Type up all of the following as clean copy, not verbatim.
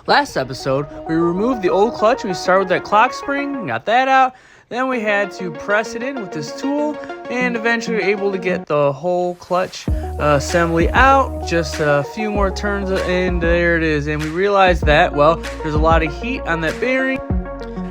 Last episode, we removed the old clutch. We started with that clock spring, got that out. Then we had to press it in with this tool and eventually were able to get the whole clutch assembly out. Just a few more turns and there it is. And we realized that, well, there's a lot of heat on that bearing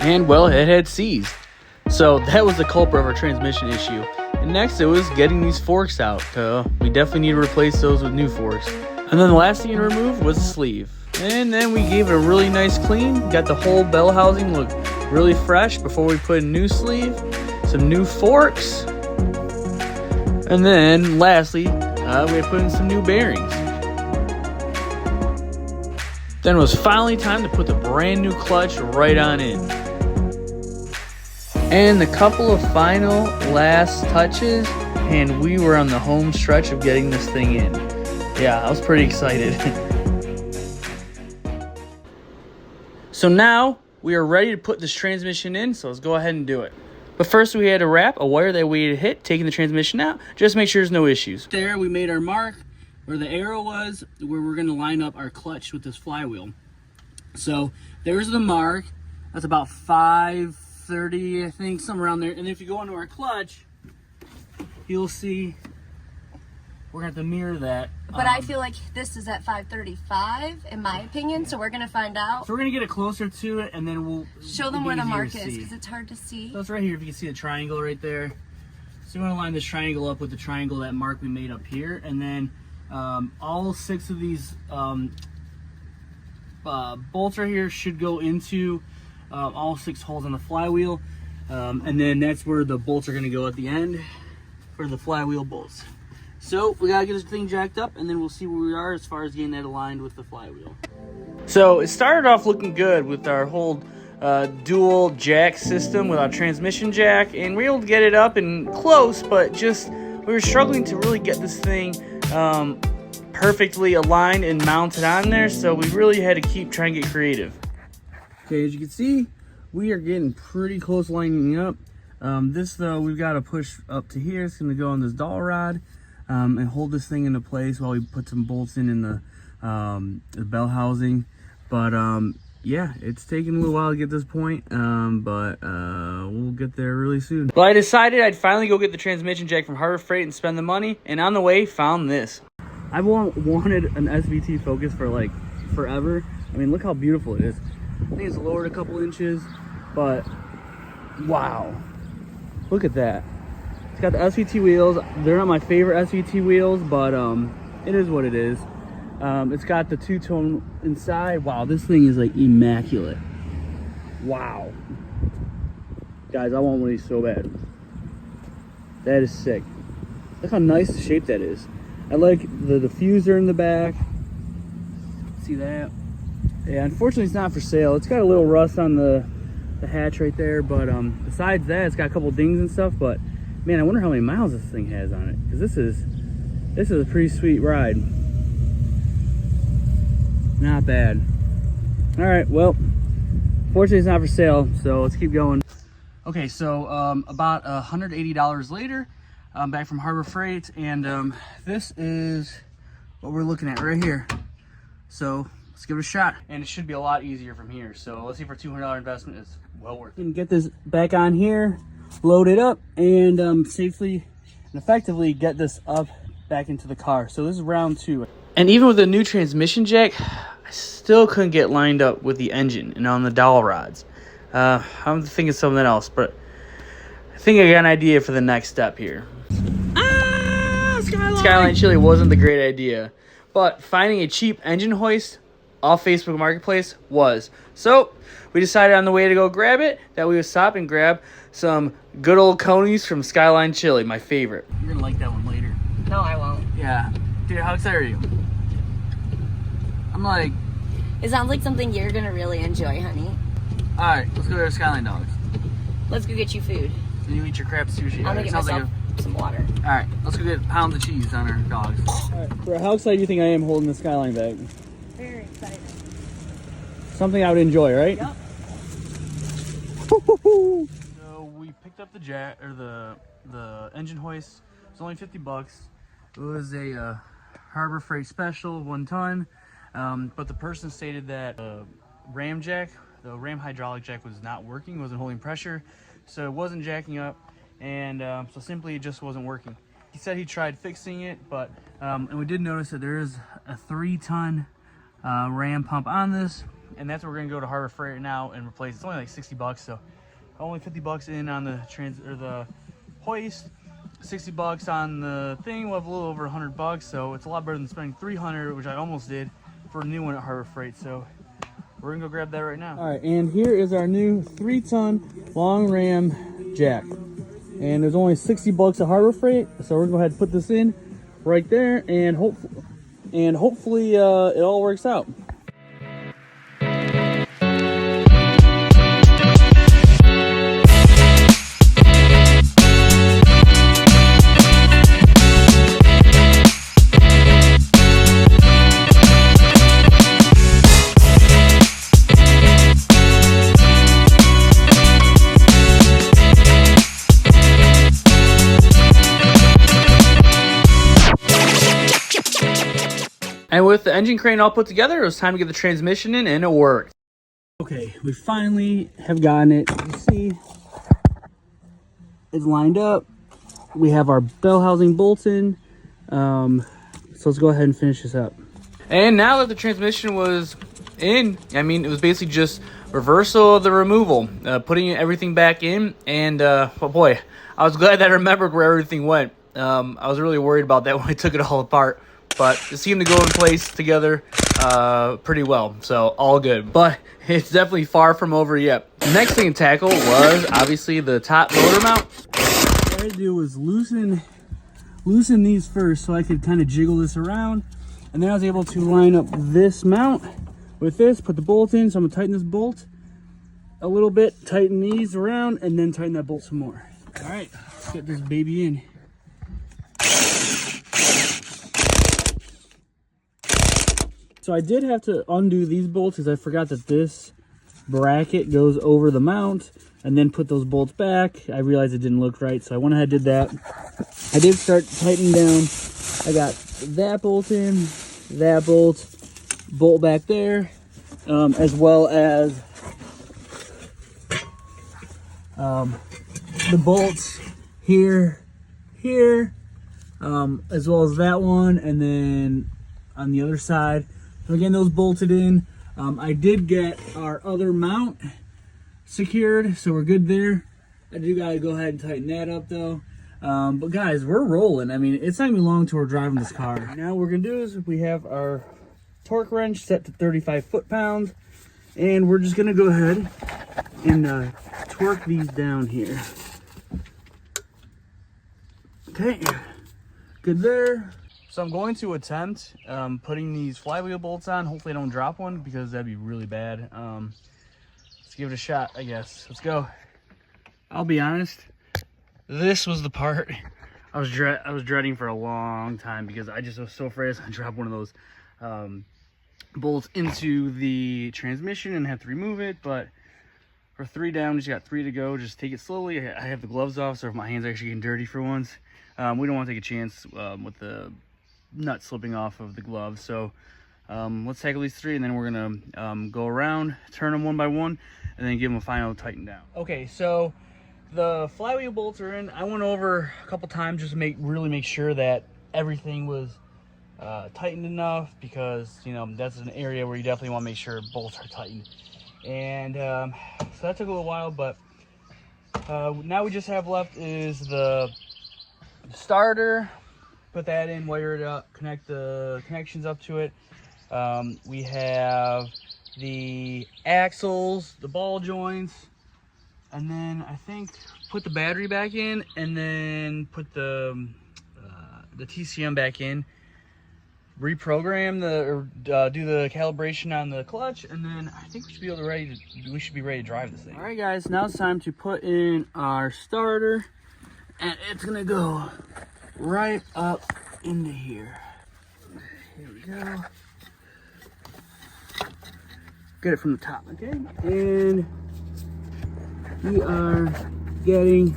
and, well, it had seized. So that was the culprit of our transmission issue. And next it was getting these forks out. We definitely need to replace those with new forks. And then the last thing to remove was the sleeve. And then we gave it a really nice clean. Got the whole bell housing look really fresh before we put a new sleeve, some new forks. And then lastly, we had put in some new bearings. Then it was finally time to put the brand new clutch right on in. And a couple of final last touches, and we were on the home stretch of getting this thing in. Yeah, I was pretty excited. So now we are ready to put this transmission in, so let's go ahead and do it. But first we had to wrap a wire that we had hit, taking the transmission out, just to make sure there's no issues. There we made our mark where the arrow was, where we're going to line up our clutch with this flywheel. So there's the mark. That's about 530, I think, somewhere around there. And if you go into our clutch, you'll see we're going to have to mirror that. But I feel like this is at 535, in my opinion, so we're going to find out. So we're going to get it closer to it, and then we'll show them where the mark is, because it's hard to see. So it's right here, if you can see the triangle right there. So you want to line this triangle up with the triangle, that mark we made up here, and then all 6 of these bolts right here should go into all 6 holes on the flywheel, and then that's where the bolts are going to go at the end for the flywheel bolts. So we gotta get this thing jacked up, and then we'll see where we are as far as getting that aligned with the flywheel. So it started off looking good with our whole dual jack system with our transmission jack, and we were able to get it up and close, but just we were struggling to really get this thing perfectly aligned and mounted on there, so we really had to keep trying to get creative. Okay, as you can see, we are getting pretty close lining up. This though, we've got to push up to here. It's going to go on this dowel rod. And hold this thing into place while we put some bolts in the bell housing. But yeah, it's taking a little while to get this point, but we'll get there really soon. Well, I decided I'd finally go get the transmission jack from Harbor Freight and spend the money, and on the way found this. I've wanted an SVT Focus for like forever. I mean, look how beautiful it is. I think it's lowered a couple inches, but wow, look at that. It's got the SVT wheels. They're not my favorite SVT wheels, but it is what it is. It's got the 2-tone inside. Wow, this thing is like immaculate. Wow. Guys, I want one of these so bad. That is sick. Look how nice the shape that is. I like the diffuser in the back. See that? Yeah, unfortunately it's not for sale. It's got a little rust on the hatch right there, but besides that, it's got a couple dings and stuff, but man, I wonder how many miles this thing has on it, because this is a pretty sweet ride. Not bad. All right, well, fortunately it's not for sale, so let's keep going. Okay, so about $180 later, I'm back from Harbor Freight, and this is what we're looking at right here. So let's give it a shot, and it should be a lot easier from here. So let's see if our $200 investment is well worth it. And get this back on here, load it up, and safely and effectively get this up back into the car. So this is round 2. And even with the new transmission jack, I still couldn't get lined up with the engine and on the dowel rods. I'm thinking something else, but I think I got an idea for the next step here. Skyline Chili wasn't the great idea, but finding a cheap engine hoist off Facebook Marketplace was. So we decided on the way to go grab it that we would stop and grab some good old conies from Skyline Chili, my favorite. You're gonna like that one later. No, I won't. Yeah. Dude, how excited are you? I'm like... It sounds like something you're gonna really enjoy, honey. Alright, let's go to Skyline Dogs. Let's go get you food. So you eat your crab sushi. I'm gonna get myself some water. Alright, let's go get pounds of cheese on our dogs. Alright, bro, how excited do you think I am holding the Skyline bag? Very excited. Something I would enjoy, right? Yep. So we picked up the jack, or the engine hoist. It's only $50. It was a Harbor Freight special, 1 ton. But the person stated that ram jack, the ram hydraulic jack, was not working, wasn't holding pressure, so it wasn't jacking up, and so simply it just wasn't working. He said he tried fixing it, but and we did notice that there is a 3-ton ram pump on this, and that's what we're gonna go to Harbor Freight now and replace. It's only like 60 bucks, so only 50 bucks in on the hoist, 60 bucks on the thing. We'll have a little over 100 bucks, so it's a lot better than spending 300, which I almost did, for a new one at Harbor Freight. So we're gonna go grab that right now. All right, and here is our new 3-ton long ram jack, and there's only 60 bucks at Harbor Freight, so we're gonna go ahead and put this in right there, and hopefully it all works out. And with the engine crane all put together, it was time to get the transmission in, and it worked. Okay, we finally have gotten it. You see, it's lined up. We have our bell housing bolts in. So let's go ahead and finish this up. And now that the transmission was in, I mean, it was basically just reversal of the removal, putting everything back in. And oh boy, I was glad that I remembered where everything went. I was really worried about that when I took it all apart. But it seemed to go in place together pretty well, so all good. But it's definitely far from over yet. The next thing to tackle was obviously the top motor mount. What I had to do was loosen these first so I could kind of jiggle this around. And then I was able to line up this mount with this, put the bolt in. So I'm gonna tighten this bolt a little bit, tighten these around, and then tighten that bolt some more. All right, let's get this baby in. So I did have to undo these bolts because I forgot that this bracket goes over the mount, and then put those bolts back. I realized it didn't look right, so I went ahead and did that. I did start tightening down. I got that bolt in, that bolt back there, as well as the bolts here, as well as that one, and then on the other side. So again, those bolted in. I did get our other mount secured, so we're good there. I do gotta go ahead and tighten that up though. But guys, we're rolling. I mean, it's not gonna be long till we're driving this car. Now what we're gonna do is we have our torque wrench set to 35 foot-pounds, and we're just gonna go ahead and torque these down here. Okay, good there. So I'm going to attempt putting these flywheel bolts on. Hopefully I don't drop one because that'd be really bad. Let's give it a shot, I guess. Let's go. I'll be honest, this was the part I was dreading for a long time because I just was so afraid I was gonna drop one of those bolts into the transmission and have to remove it. But for 3 down, just got 3 to go. Just take it slowly. I have the gloves off, so if my hands are actually getting dirty for once, we don't want to take a chance with the nut slipping off of the glove. So let's tackle these 3, and then we're gonna go around, turn them one by one, and then give them a final tighten down. Okay, so the flywheel bolts are in. I went over a couple times just to really make sure that everything was tightened enough, because you know that's an area where you definitely want to make sure bolts are tightened. And so that took a little while, but now we just have left is the starter. Put that in, wire it up, connect the connections up to it. We have the axles, the ball joints, and then I think put the battery back in, and then put the TCM back in, reprogram do the calibration on the clutch, and then I think we should be ready to drive this thing. All right guys, now it's time to put in our starter, and it's gonna go right up into here. Here we go. Get it from the top, okay? And we are getting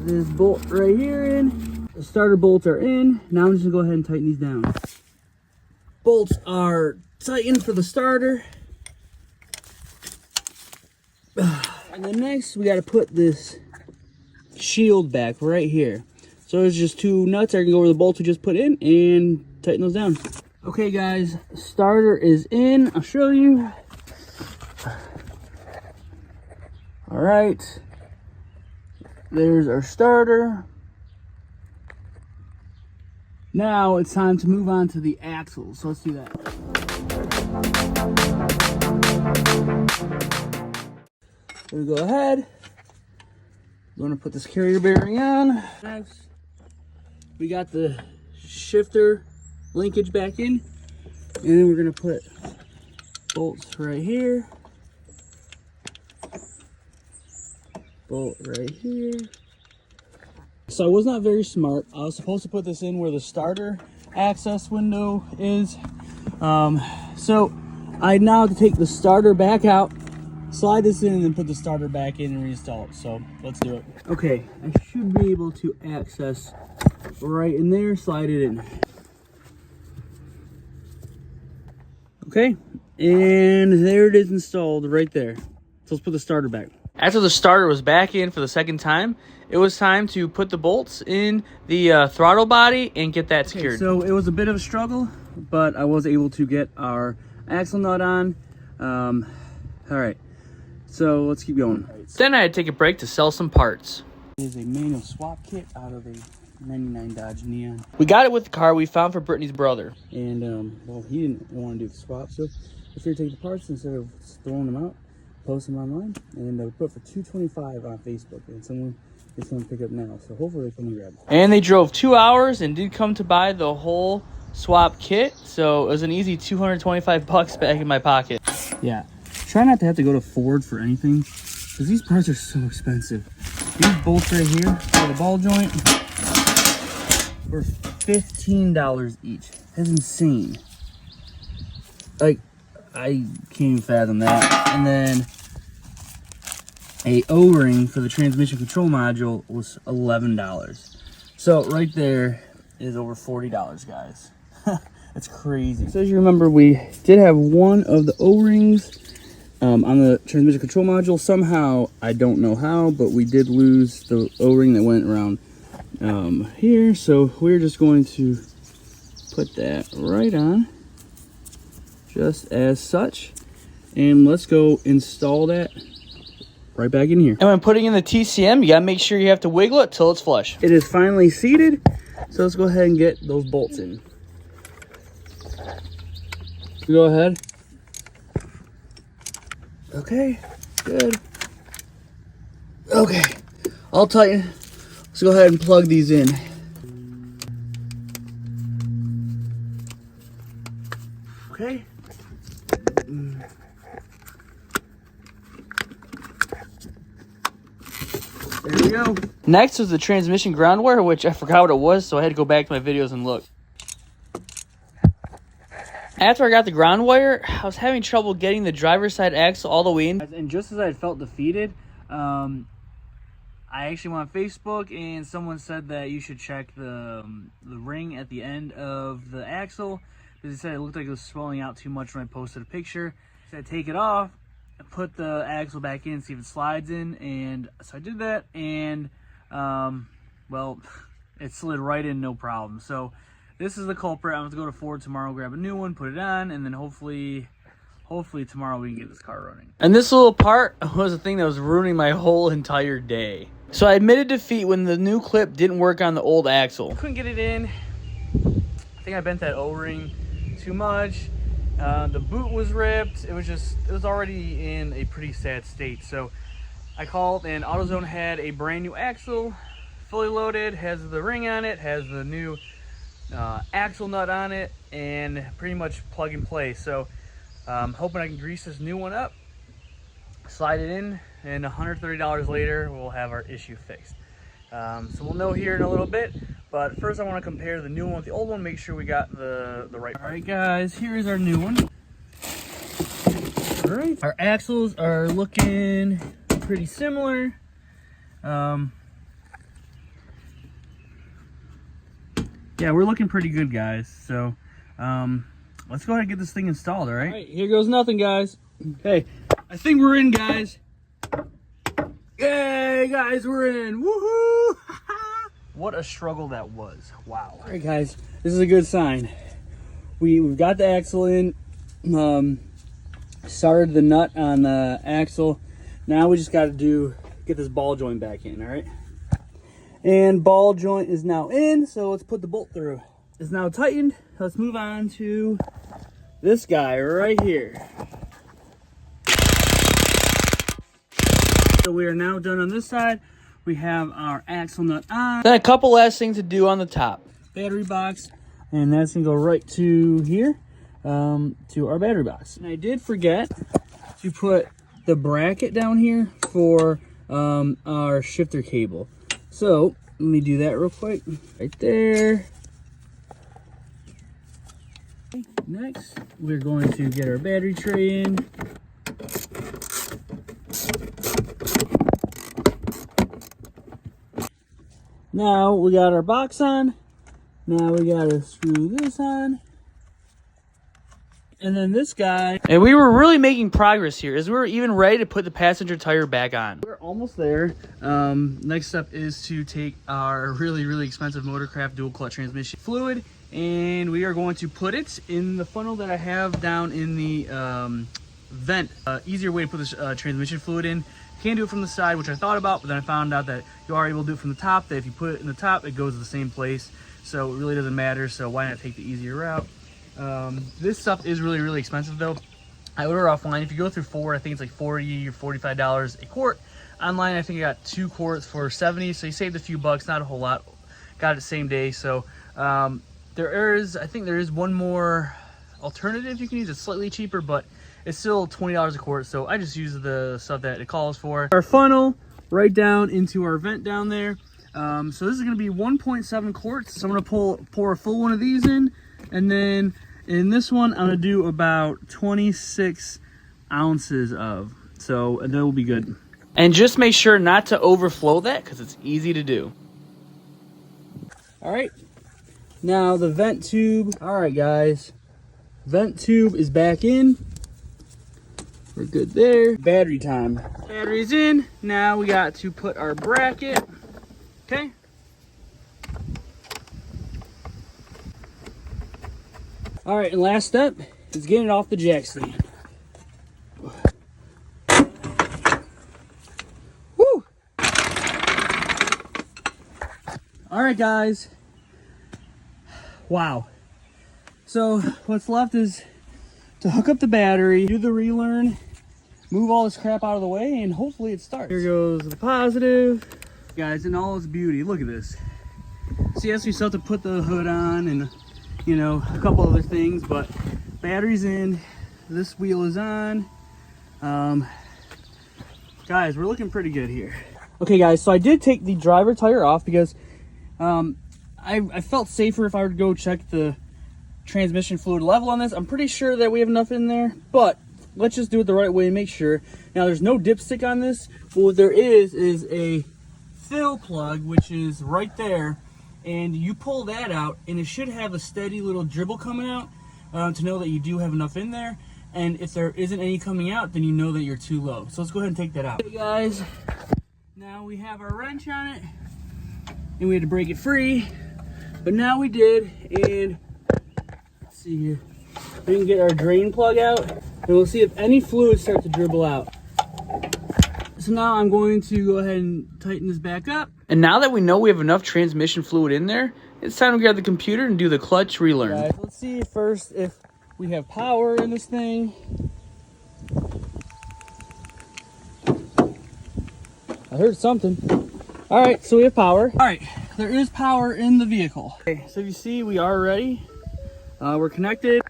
this bolt right here in. The starter bolts are in. Now I'm just gonna go ahead and tighten these down. Bolts are tightened for the starter. And then next we got to put this shield back right here. So it's just 2 nuts. I can go over the bolts we just put in and tighten those down. Okay guys, starter is in. I'll show you. All right, there's our starter. Now it's time to move on to the axles. So let's do that. We'll go ahead. We're going to put this carrier bearing on. Next, we got the shifter linkage back in. And then we're going to put bolts right here. Bolt right here. So I was not very smart. I was supposed to put this in where the starter access window is. So I now have to take the starter back out, slide this in, and then put the starter back in and reinstall it. So let's do it. Okay, I should be able to access right in there, slide it in. Okay, and there it is installed right there. So let's put the starter back. After the starter was back in for the second time, it was time to put the bolts in the throttle body and get that secured. So it was a bit of a struggle, but I was able to get our axle nut on. All right, so let's keep going. Then I had to take a break to sell some parts. It is a manual swap kit out of a 99 Dodge Neon. We got it with the car we found for Brittany's brother. And, well, he didn't want to do the swap, so I figured take the parts instead of throwing them out, post them online, and we put for $225 on Facebook, and someone is going to pick up now, so hopefully they come and grab it. And they drove 2 hours and did come to buy the whole swap kit, so it was an easy $225 back in my pocket. Yeah, try not to have to go to Ford for anything, because these parts are so expensive. These bolts right here for the ball joint were $15 each. That's insane. Like, I can't even fathom that. And then a O-ring for the transmission control module was $11. So right there is over $40, guys. That's crazy. So as you remember, we did have one of the O-rings on the transmission control module. Somehow, I don't know how, but we did lose the O-ring that went around here. So we're just going to put that right on, just as such. And let's go install that right back in here. And when putting in the TCM, you gotta make sure you have to wiggle it till it's flush. It is finally seated, so let's go ahead and get those bolts in. Go ahead. Okay, good. Okay, all tighten. Let's go ahead and plug these in. Okay. There we go. Next was the transmission ground wire, which I forgot what it was, so I had to go back to my videos and look. After I got the ground wire, I was having trouble getting the driver's side axle all the way in. And just as I had felt defeated, I actually went on Facebook and someone said that you should check the ring at the end of the axle, because they said it looked like it was swelling out too much when I posted a picture. So I take it off, put the axle back in, see if it slides in, and so I did that, and well, it slid right in, no problem. So this is the culprit. I'm going to go to Ford tomorrow, grab a new one, put it on, and then hopefully tomorrow we can get this car running. And this little part was the thing that was ruining my whole entire day. So I admitted defeat when the new clip didn't work on the old axle. Couldn't get it in. I think I bent that O-ring too much. The boot was ripped. It was already in a pretty sad state. So I called, and AutoZone had a brand new axle, fully loaded, has the ring on it, has the new axle nut on it, and pretty much plug and play. So I'm hoping I can grease this new one up, slide it in, and $130 later we'll have our issue fixed. So we'll know here in a little bit, but first I want to compare the new one with the old one, make sure we got the right part. Alright guys, here's our new one. Alright, our axles are looking pretty similar. Yeah, we're looking pretty good, guys. So let's go ahead and get this thing installed. All right, here goes nothing, guys. Hey, I think we're in, guys. Yay, guys, we're in. Woohoo! What a struggle that was. Wow. All right, guys, this is a good sign. We've got the axle in. Started the nut on the axle. Now we just got to get this ball joint back in, all right? And ball joint is now in, so let's put the bolt through. It's now tightened. Let's move on to this guy right here. So we are now done on this side. We have our axle nut on. Then a couple last things to do on the top. Battery box, and that's gonna go right to here, to our battery box. And I did forget to put the bracket down here for our shifter cable. So let me do that real quick. Right there. Next, we're going to get our battery tray in. Now we got our box on. Now we gotta screw this on. And then this guy. And we were really making progress here as we were even ready to put the passenger tire back on. We're almost there. Next step is to take our really expensive Motorcraft dual clutch transmission fluid, and we are going to put it in the funnel that I have down in the vent. Easier way to put this transmission fluid in. You can do it from the side, which I thought about, but then I found out that you are able to do it from the top, that if you put it in the top, it goes to the same place. So it really doesn't matter, so why not take the easier route? This stuff is really expensive though. I order offline. If you go through Ford, I think it's like $40 or $45 a quart. Online, I think I got 2 quarts for $70, so you saved a few bucks, not a whole lot. Got it same day, so I think there is one more alternative you can use. It's slightly cheaper, but it's still $20 a quart, so I just use the stuff that it calls for. Our funnel right down into our vent down there. So this is going to be 1.7 quarts. So I'm going to pour a full one of these in, and then in this one I'm going to do about 26 ounces of. So that will be good. And just make sure not to overflow that because it's easy to do. All right. Now the vent tube. All right, guys. Vent tube is back in. We're good there. Battery time. Battery's in. Now we got to put our bracket. Okay. All right, and last step is getting it off the jack stand. Woo! All right, guys. Wow. So what's left is to hook up the battery, do the relearn, move all this crap out of the way, and hopefully it starts. Here goes the positive. Guys, in all its beauty, look at this. So yes, we still have to put the hood on and, you know, a couple other things, but battery's in, this wheel is on. Guys, we're looking pretty good here. Okay guys, so I did take the driver tire off because I felt safer if I were to go check the transmission fluid level on this. I'm pretty sure that we have enough in there, but let's just do it the right way and make sure. Now there's no dipstick on this, but what there is a fill plug, which is right there, and you pull that out and it should have a steady little dribble coming out to know that you do have enough in there. And if there isn't any coming out, then you know that you're too low. So let's go ahead and take that out. Okay guys, now we have our wrench on it and we had to break it free, but now we did. And let's see here, we can get our drain plug out and we'll see if any fluid starts to dribble out. So now I'm going to go ahead and tighten this back up. And now that we know we have enough transmission fluid in there, it's time to grab the computer and do the clutch relearn. Guys, let's see first if we have power in this thing. I heard something. All right, so we have power. All right, there is power in the vehicle. Okay, so if you see, we are ready. We're connected.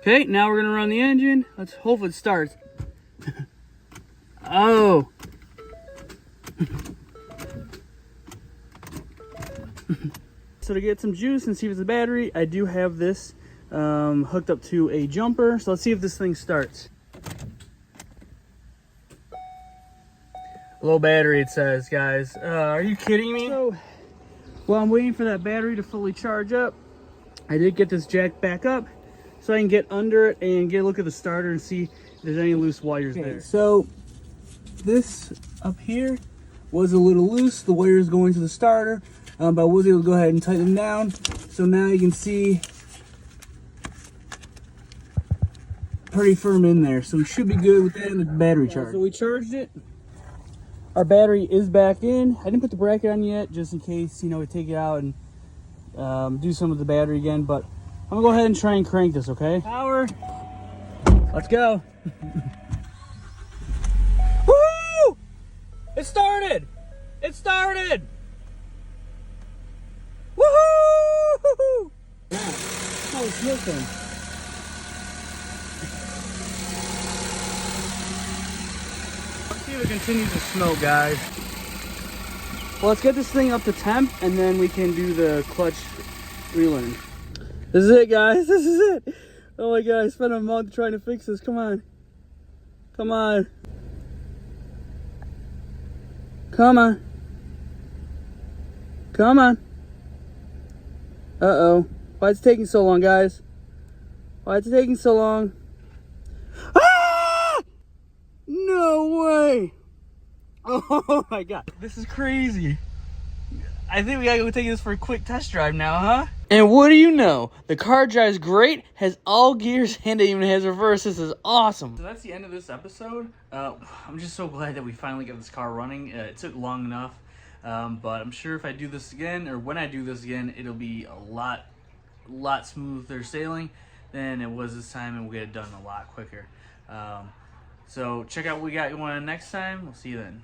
Okay, now we're gonna run the engine. Let's hope it starts. Oh. So to get some juice and see if it's a battery, I do have this hooked up to a jumper. So let's see if this thing starts. Low battery, it says, guys. Are you kidding me? So, while I'm waiting for that battery to fully charge up, I did get this jack back up so I can get under it and get a look at the starter and see if there's any loose wires there. So this up here was a little loose. The wire is going to the starter, but I was able to go ahead and tighten them down. So now you can see pretty firm in there. So we should be good with that in the battery charge. So we charged it. Our battery is back in. I didn't put the bracket on yet, just in case, you know, we take it out and do some of the battery again. But I'm gonna go ahead and try and crank this, okay? Power. Let's go. Woo! It started! It started! Woohoo! Oh, it's looking. Let's see if it continues to smoke, guys. Well, let's get this thing up to temp, and then we can do the clutch relearn. This is it, guys. This is it. Oh my god, I spent a month trying to fix this. Come on. Come on. Come on. Come on. Uh-oh. Why is it taking so long, guys? Why is it taking so long? Ah! No way. Oh my god. This is crazy. I think we gotta go take this for a quick test drive now, huh? And what do you know? The car drives great, has all gears, and it even has reverse. This is awesome. So that's the end of this episode. I'm just so glad that we finally got this car running. It took long enough, but I'm sure if I do this again, or when I do this again, it'll be a lot smoother sailing than it was this time, and we'll get it done a lot quicker. So check out what we got going on next time. We'll see you then.